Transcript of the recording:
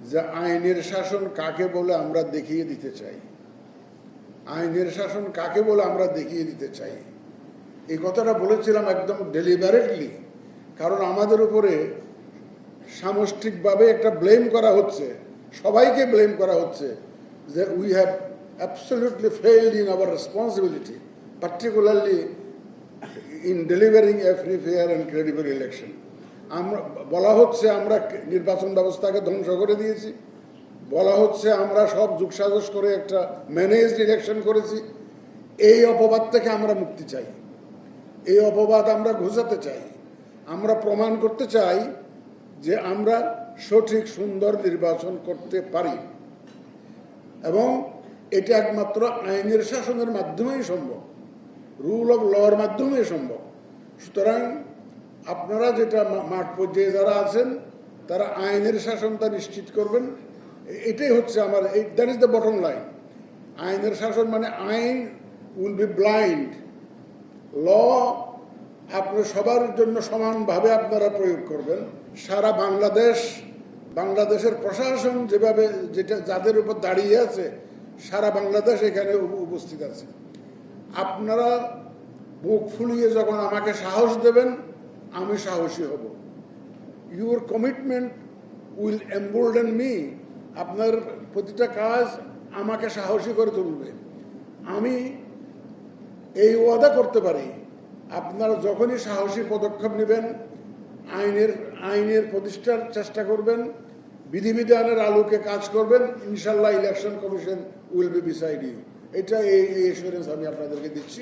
যে আইনের শাসন কাকে বলে আমরা দেখিয়ে দিতে চাই। আইনের শাসন কাকে বলে আমরা দেখিয়ে দিতে চাই, এই কথাটা বলেছিলাম একদম ডেলিবারেটলি, কারণ আমাদের উপরে সামষ্টিকভাবে একটা ব্লেম করা হচ্ছে, সবাইকে ব্লেম করা হচ্ছে যে we have absolutely failed in our responsibility, particularly in delivering A free fair and credible election. আমরা বলা হচ্ছে আমরা নির্বাচন ব্যবস্থাকে ধ্বংস করে দিয়েছি, বলা হচ্ছে আমরা সব যুগসাজশ করে একটা ম্যানেজড ইলেকশন করেছি। এই অপবাদ থেকে আমরা মুক্তি চাই, এই অপবাদ আমরা ঘোচাতে চাই। আমরা প্রমাণ করতে চাই যে আমরা সঠিক সুন্দর নির্বাচন করতে পারি, এবং এটা একমাত্র আইনের শাসনের মাধ্যমেই সম্ভব, রুল অফ লর মাধ্যমেই সম্ভব। সুতরাং আপনারা যেটা মাঠ পর্যায়ে যারা আছেন তারা আইনের শাসনটা নিশ্চিত করবেন, এটাই হচ্ছে আমার, that is the bottom line. আইনের শাসন মানে আইন উইল বি ব্লাইন্ড, ল আপনার সবার জন্য সমানভাবে আপনারা প্রয়োগ করবেন। সারা বাংলাদেশের প্রশাসন যেভাবে যেটা যাদের উপর দাঁড়িয়ে আছে, সারা বাংলাদেশ এখানে উপস্থিত আছে। আপনারা বুক ফুলিয়ে যখন আমাকে সাহস দেবেন, আমি সাহসী হব। ইউর কমিটমেন্ট উইল এম্বোল্ডেন মি, আপনার প্রতিটা কাজ আমাকে সাহসী করে তুলবে। আমি এই ওয়াদা করতে পারি, আপনারা যখনই সাহসী পদক্ষেপ নেবেন, আইনের প্রতিষ্ঠার চেষ্টা করবেন, বিধিবিধানের আলোকে কাজ করবেন, ইনশাল্লাহ election commission will be beside you. এটা এই এসুরেন্স আমি আপনাদেরকে দিচ্ছি।